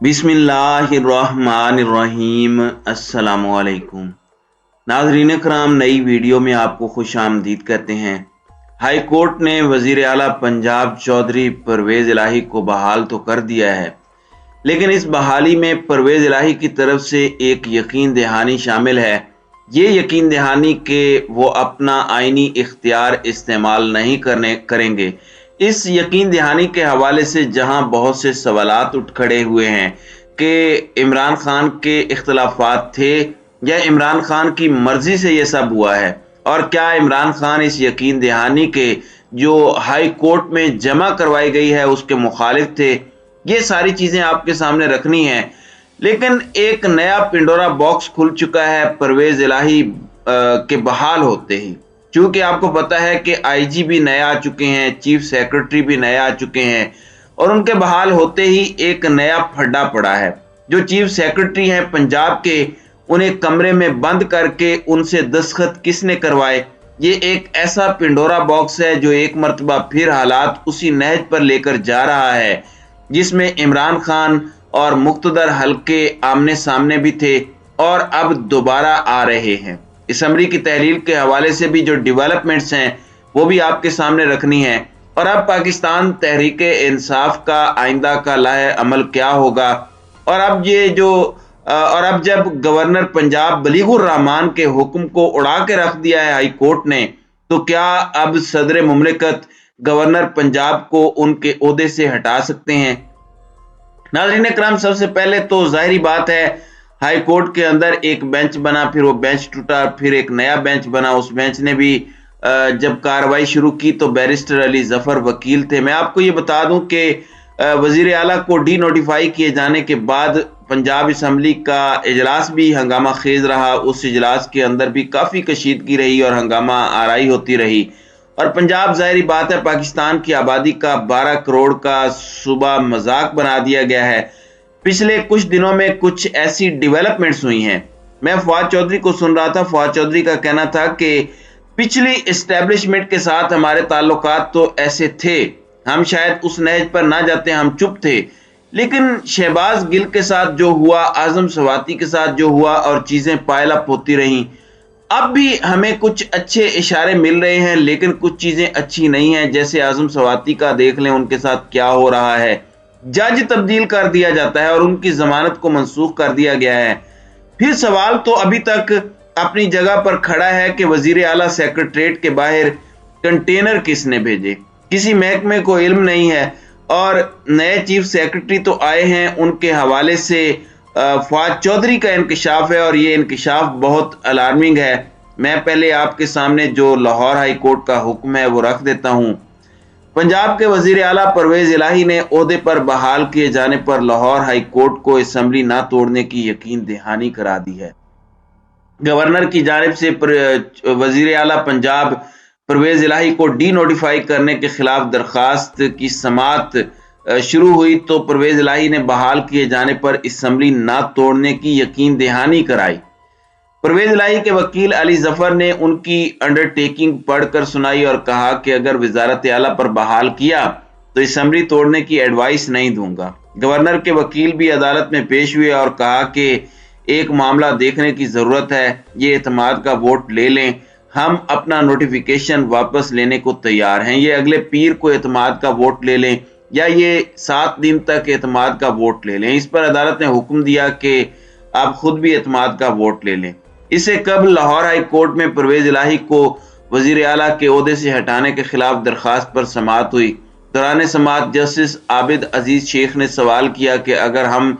बिस्मिल्लाहिर्रहमानिर्रहीम। अस्सलामुअलैकुम नाज़रीन कराम, नई वीडियो में आपको खुश आमदीद कहते हैं। हाई कोर्ट ने वज़ीर आला पंजाब चौधरी परवेज़ इलाही को बहाल तो कर दिया है, लेकिन इस बहाली में परवेज़ इलाही की तरफ से एक यकीन दहानी शामिल है। ये यकीन दहानी कि वो अपना आइनी इख्तियार इस्तेमाल नहीं करेंगे। इस यकीन दहानी के हवाले से जहां बहुत से सवालात उठ खड़े हुए हैं कि इमरान खान के इख्तलाफात थे या इमरान खान की मर्जी से ये सब हुआ है, और क्या इमरान खान इस यकीन दहानी के जो हाई कोर्ट में जमा करवाई गई है उसके मुखालिफ थे। ये सारी चीज़ें आपके सामने रखनी है। लेकिन एक नया पिंडोरा बॉक्स खुल चुका है परवेज़ इलाही के बहाल होते ही। चूँकि आपको पता है कि आईजी भी नए आ चुके हैं, चीफ सेक्रेटरी भी नए आ चुके हैं, और उनके बहाल होते ही एक नया फड्डा पड़ा है। जो चीफ सेक्रेटरी हैं पंजाब के, उन्हें कमरे में बंद करके उनसे दस्तखत किसने करवाए, ये एक ऐसा पिंडोरा बॉक्स है जो एक मर्तबा फिर हालात उसी नहज पर लेकर जा रहा है जिसमें इमरान खान और मुक्तदर हल्के आमने सामने भी थे और अब दोबारा आ रहे हैं। असम्बली की तहलील के हवाले से भी जो डेवलपमेंट्स हैं वो भी आपके सामने रखनी है। और अब पाकिस्तान तहरीक इंसाफ का आइंदा का लाहे अमल क्या होगा, और अब जब गवर्नर पंजाब बलीगुर रहमान के हुक्म को उड़ा के रख दिया है हाई कोर्ट ने, तो क्या अब सदर मुमलिकत गवर्नर पंजाब को उनके ओहदे से हटा सकते हैं? नाज़रीन करम, सबसे पहले तो जाहिर बात है हाई कोर्ट के अंदर एक बेंच बना, फिर वो बेंच टूटा, फिर एक नया बेंच बना। उस बेंच ने भी जब कार्रवाई शुरू की तो बैरिस्टर अली जफर वकील थे। मैं आपको ये बता दूं कि वजीर आला को डी नोटिफाई किए जाने के बाद पंजाब असम्बली का इजलास भी हंगामा खेज रहा। उस इजलास के अंदर भी काफ़ी कशीदगी रही और हंगामा आराई होती रही। और पंजाब जाहिर बात है पाकिस्तान की आबादी का 12 करोड़ का सूबा मजाक बना दिया गया है। पिछले कुछ दिनों में कुछ ऐसी डेवलपमेंट्स हुई हैं। मैं फवाद चौधरी को सुन रहा था, फवाद चौधरी का कहना था कि पिछली एस्टेब्लिशमेंट के साथ हमारे ताल्लुकात तो ऐसे थे, हम शायद उस नहज पर ना जाते, हम चुप थे, लेकिन शहबाज गिल के साथ जो हुआ, आजम सवाती के साथ जो हुआ, और चीज़ें पायल अप होती रहीं। अब भी हमें कुछ अच्छे इशारे मिल रहे हैं, लेकिन कुछ चीज़ें अच्छी नहीं हैं। जैसे आजम सवाती का देख लें, उनके साथ क्या हो रहा है। जज तब्दील कर दिया जाता है और उनकी जमानत को मनसूख कर दिया गया है। फिर सवाल तो अभी तक अपनी जगह पर खड़ा है कि वजीर आला सेक्रेटरीट के बाहर कंटेनर किसने भेजे, किसी महकमे को इल्म नहीं है। और नए चीफ सेक्रेटरी तो आए हैं, उनके हवाले से फवाद चौधरी का इंकशाफ है, और ये इंकशाफ बहुत अलार्मिंग है। मैं पहले आपके सामने जो लाहौर हाई कोर्ट का हुक्म है वो रख देता हूँ। पंजाब के वजीर आला परवेज इलाही ने ओहदे पर बहाल किए जाने पर लाहौर हाई कोर्ट को असम्बली ना तोड़ने की यकीन दहानी करा दी है। गवर्नर की जानिब से वजीर आला पंजाब परवेज इलाही को डी नोटिफाई करने के खिलाफ दरखास्त की समात शुरू हुई तो परवेज इलाही ने बहाल किए जाने पर असम्बली ना तोड़ने की यकीन दहानी कराई। परवेज इलाही के वकील अली जफर ने उनकी अंडरटेकिंग पढ़कर सुनाई और कहा कि अगर वजारत आला पर बहाल किया तो असम्बली तोड़ने की एडवाइस नहीं दूंगा। गवर्नर के वकील भी अदालत में पेश हुए और कहा कि एक मामला देखने की जरूरत है, ये एतमाद का वोट ले लें, हम अपना नोटिफिकेशन वापस लेने को तैयार हैं। ये अगले पीर को एतमाद का वोट ले लें या ये 7 दिन तक एतमाद का वोट ले लें। इस पर अदालत ने हुक्म दिया कि आप खुद भी एतमाद का वोट ले लें। इससे कबल लाहौर हाई कोर्ट में परवेज इलाही को वजीर आला के ओहदे से हटाने के खिलाफ दरखास्त पर समाअत हुई। दौरान समाअत जस्टिस आबिद अजीज शेख ने सवाल किया कि अगर हम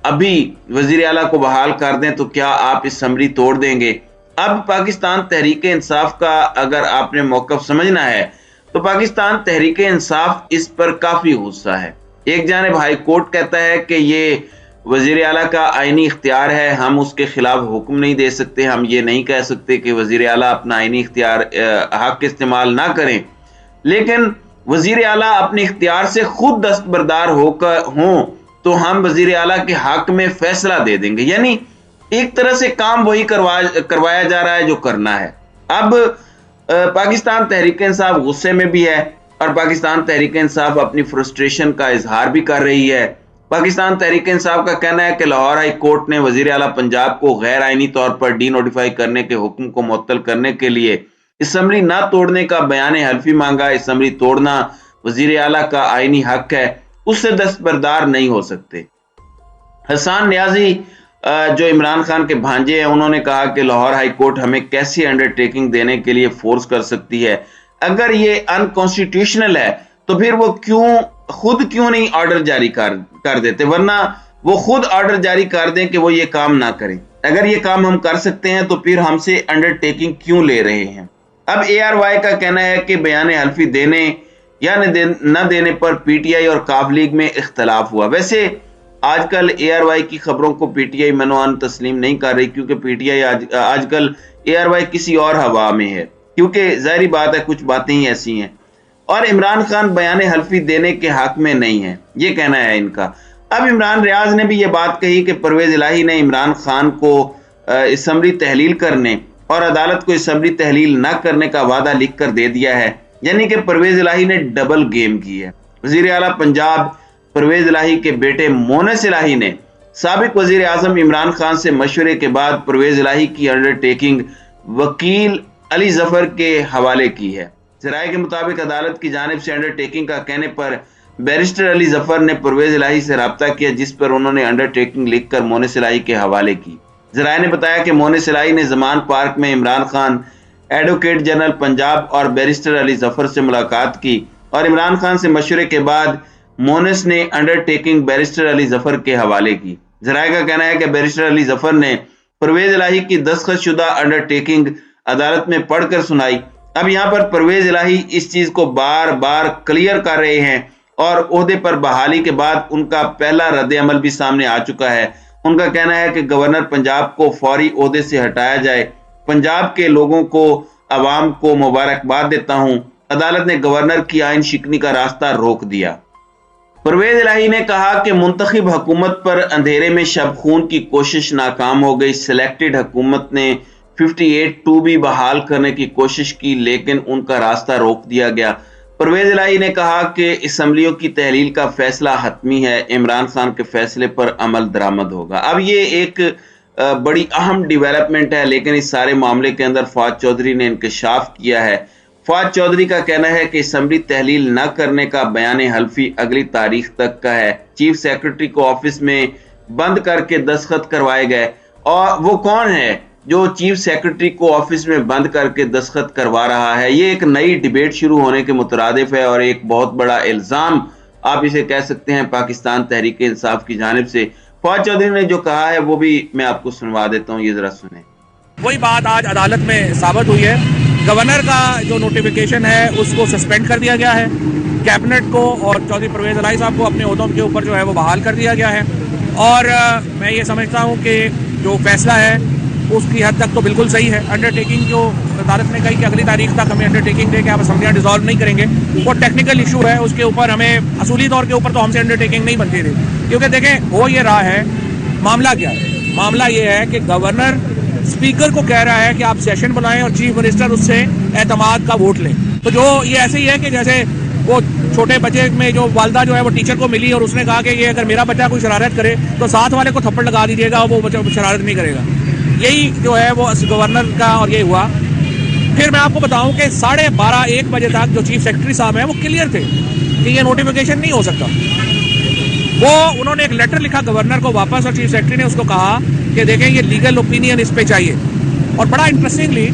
अभी वजीर आला को बहाल कर दें तो क्या आप असम्बली तोड़ देंगे? अब पाकिस्तान तहरीक इंसाफ का अगर आपने मौक़िफ़ समझना है तो पाकिस्तान तहरीक इंसाफ इस पर काफ़ी गुस्सा है। एक जानिब हाई कोर्ट कहता है कि ये वजीर आला का आइनी इख्तियार है, हम उसके खिलाफ हुक्म नहीं दे सकते, हम ये नहीं कह सकते कि वजीर आला अपना आइनी इख्तियार हक इस्तेमाल ना करें, लेकिन वजीर आला अपने इख्तियार से खुद दस्तबरदार हों तो हम वजीर आला के हक में फैसला दे देंगे। यानी एक तरह से काम वही करवाया जा रहा है जो करना है। अब पाकिस्तान तहरीक इंसाफ गुस्से में भी है और पाकिस्तान तहरीक इंसाफ अपनी फ्रस्ट्रेशन का इजहार भी कर रही है। पाकिस्तान तहरीक इंसाफ का कहना है कि लाहौर हाई कोर्ट ने वजीर आला पंजाब को गैर आईनी तौर पर डी नोटिफाई करने के हुक्म को मुअत्तल करने के लिए असम्बली न तोड़ने का बयान हल्फी मांगा। असम्बली तोड़ना वजीर आला का आईनी हक है, उससे दस्तबरदार नहीं हो सकते। हसन नियाजी जो इमरान खान के भांजे हैं, उन्होंने कहा कि लाहौर हाई कोर्ट हमें कैसी अंडरटेकिंग देने के लिए फोर्स कर सकती है? अगर ये अनकॉन्स्टिट्यूशनल है तो फिर वो खुद क्यों नहीं ऑर्डर जारी कर देते, वरना वो खुद ऑर्डर जारी कर दें कि वो ये काम ना करें। अगर ये काम हम कर सकते हैं तो फिर हमसे अंडरटेकिंग क्यों ले रहे हैं? अब ARY का कहना है कि बयान हल्फी देने या न देने पर PTI और काफ लीग में इख्तलाफ हुआ। वैसे आजकल ARY की खबरों को PTI मनोअन तस्लीम नहीं कर रही, क्योंकि PTI आजकल ARY किसी और हवा में है, क्योंकि जाहिर बात है कुछ बातें ही ऐसी हैं। और इमरान खान बयान हल्फी देने के हक में नहीं है, ये कहना है इनका। अब इमरान रियाज ने भी ये बात कही कि परवेज इलाही ने इमरान खान को असम्बली तहलील करने और अदालत को असम्बली तहलील न करने का वादा लिख कर दे दिया है, यानी कि परवेज इलाही ने डबल गेम की है। वजीर आला पंजाब परवेज इलाही के बेटे मोनस इलाही ने साबिक वजीर आजम इमरान खान से मशवरे के बाद परवेज इलाही की अंडरटेकिंग वकील अली जफर के हवाले की है। जराये के मुताबिक अदालत की जानिब से अंडरटेकिंग का कहने पर बैरिस्टर अली जफर ने परवेज इलाही से रब्ता किया, जिस पर उन्होंने अंडरटेकिंग लिखकर मोनस इलाही के हवाले की। जराये ने बताया कि मोनस इलाही ने जमान पार्क में इमरान खान, एडवोकेट जनरल पंजाब और बैरिस्टर अली जफर से मुलाकात की और इमरान खान से मशवरे के बाद मोनस ने अंडरटेकिंग बैरिस्टर अली जफर के हवाले की। जराये का कहना है कि बैरिस्टर अली जफर ने परवेज इलाही की दस्तखतशुदा अंडरटेकिंग अदालत में पढ़कर सुनाई। अब यहाँ पर परवेज इलाही इस चीज को बार बार क्लियर कर रहे हैं और ओहदे पर बहाली के बाद उनका पहला रद्द अमल भी सामने आ चुका है। उनका कहना है कि गवर्नर पंजाब को फौरी ओहदे से हटाया जाए। पंजाब के लोगों को, अवाम को मुबारकबाद देता हूं, अदालत ने गवर्नर की आइन शिकनी का रास्ता रोक दिया। परवेज इलाही ने कहा कि मुंतखब हुकूमत पर अंधेरे में शब खून की कोशिश नाकाम हो गई। सिलेक्टेड हुकूमत ने 58(2) भी बहाल करने की कोशिश की, लेकिन उनका रास्ता रोक दिया गया। परवेज इलाही ने कहा कि असम्बलियों की तहलील का फैसला हतमी है, इमरान खान के फैसले पर अमल दरामद होगा। अब ये एक बड़ी अहम डेवलपमेंट है, लेकिन इस सारे मामले के अंदर फवाद चौधरी ने इंकशाफ किया है। फवाद चौधरी का कहना है कि असम्बली तहलील न करने का बयान हल्फी अगली तारीख तक का है। चीफ सेक्रेटरी को ऑफिस में बंद करके दस्तखत करवाए गए, और वो कौन है जो चीफ सेक्रेटरी को ऑफिस में बंद करके दस्तखत करवा रहा है? ये एक नई डिबेट शुरू होने के मुतरादिफ है और एक बहुत बड़ा इल्जाम आप इसे कह सकते हैं पाकिस्तान तहरीक इंसाफ की जानिब से। फवाद चौधरी ने जो कहा है वो भी मैं आपको सुनवा देता हूँ, ये जरा सुने। वही बात आज अदालत में साबित हुई है। गवर्नर का जो नोटिफिकेशन है उसको सस्पेंड कर दिया गया है, कैबिनेट को और चौधरी परवेज इलाही साहब को अपने ओहदों के ऊपर जो है वो बहाल कर दिया गया है। और मैं ये समझता हूँ कि जो फैसला है उसकी हद तक तो बिल्कुल सही है। अंडरटेकिंग जो अदालत ने कही कि अगली तारीख तक हमें अंडरटेकिंग दे के आप असम्बलियाँ डिसॉल्व नहीं करेंगे, वो टेक्निकल इशू है, उसके ऊपर हमें असूली तौर के ऊपर तो हमसे अंडरटेकिंग नहीं बनती थी। क्योंकि देखें हो ये रहा है, मामला क्या है? मामला ये है कि गवर्नर स्पीकर को कह रहा है कि आप सेशन बुलाएं और चीफ मिनिस्टर उससे एतमाद का वोट लें। तो जो ये ऐसे ही है कि जैसे वो छोटे बच्चे में जो वालदा जो है वो टीचर को मिली और उसने कहा कि ये अगर मेरा बच्चा कोई शरारत करे तो साथ वाले को थप्पड़ लगा दीजिएगा और वो बच्चा शरारत नहीं करेगा। यही जो है वो गवर्नर का, और ये हुआ। फिर मैं आपको बताऊं कि 12:30-1 बजे तक जो चीफ सेक्रेटरी साहब हैं वो क्लियर थे कि ये नोटिफिकेशन नहीं हो सकता। वो उन्होंने एक लेटर लिखा गवर्नर को वापस, और चीफ सेक्रेटरी ने उसको कहा कि देखें ये लीगल ओपिनियन इस पे चाहिए। और बड़ा interestingly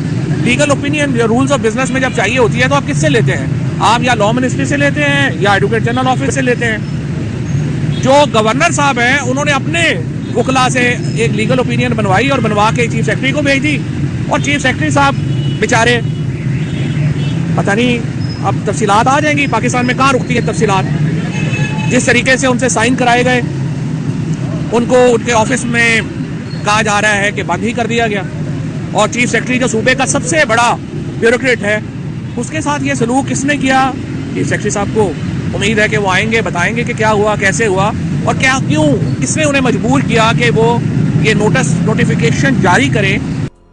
legal opinion rules of business में जब चाहिए होती है तो आप किससे लेते हैं? आप या लॉ मिनिस्ट्री से लेते हैं या एडवोकेट जनरल ऑफिस से लेते हैं। जो गवर्नर साहब हैं उन्होंने अपने वकला से एक लीगल ओपिनियन बनवाई और बनवा के चीफ सेक्रेटरी को भेज दी। और चीफ सेक्रेटरी साहब बेचारे, पता नहीं अब तफसीलात आ जाएंगी, पाकिस्तान में कहाँ रुकती है तफसीलात। जिस तरीके से उनसे साइन कराए गए, उनको उनके ऑफिस में कहा जा रहा है कि बंद ही कर दिया गया। और चीफ सेक्रेटरी जो सूबे का सबसे बड़ा ब्यूरोक्रेट है, उसके साथ ये सलूक किसने किया? चीफ सेक्रेटरी साहब को उम्मीद है कि वो आएंगे, बताएंगे कि क्या हुआ, कैसे हुआ और क्या, क्यों, किसने उन्हें मजबूर किया कि वो ये नोटिफिकेशन जारी करें।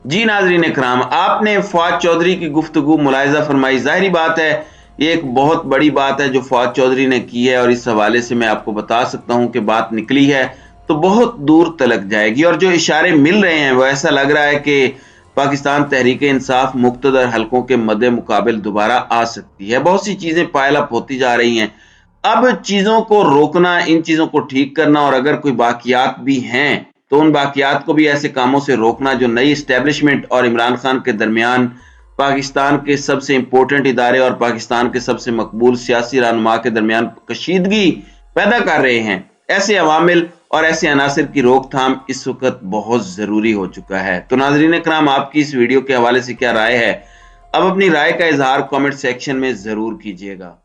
जी नाज़रीन इकराम, आपने फवाद चौधरी की गुफ्तगू मुलाहिजा फरमाई। जाहिर बात है ये एक बहुत बड़ी बात है जो फवाद चौधरी ने की है, और इस हवाले से मैं आपको बता सकता हूं कि बात निकली है तो बहुत दूर तलक जाएगी। और जो इशारे मिल रहे हैं वो ऐसा लग रहा है कि पाकिस्तान तहरीक इंसाफ मुक्तदर हलकों के मद्दे मुकाबिल दोबारा आ सकती है। बहुत सी चीजें पायल अप होती जा रही हैं। अब चीजों को रोकना, इन चीजों को ठीक करना, और अगर कोई बाकियात भी हैं तो उन बाकियात को भी ऐसे कामों से रोकना जो नई इस्टेब्लिशमेंट और इमरान खान के दरमियान पाकिस्तान के सबसे इंपॉर्टेंट इदारे और पाकिस्तान के सबसे मकबूल सियासी रहनुमा के दरमियान कशीदगी पैदा कर रहे हैं। ऐसे अवामिल और ऐसे अनासिर की रोकथाम इस वक्त बहुत जरूरी हो चुका है। तो नाज़रीन इकराम, आपकी इस वीडियो के हवाले से क्या राय है? अब अपनी राय का इजहार कमेंट सेक्शन में जरूर कीजिएगा।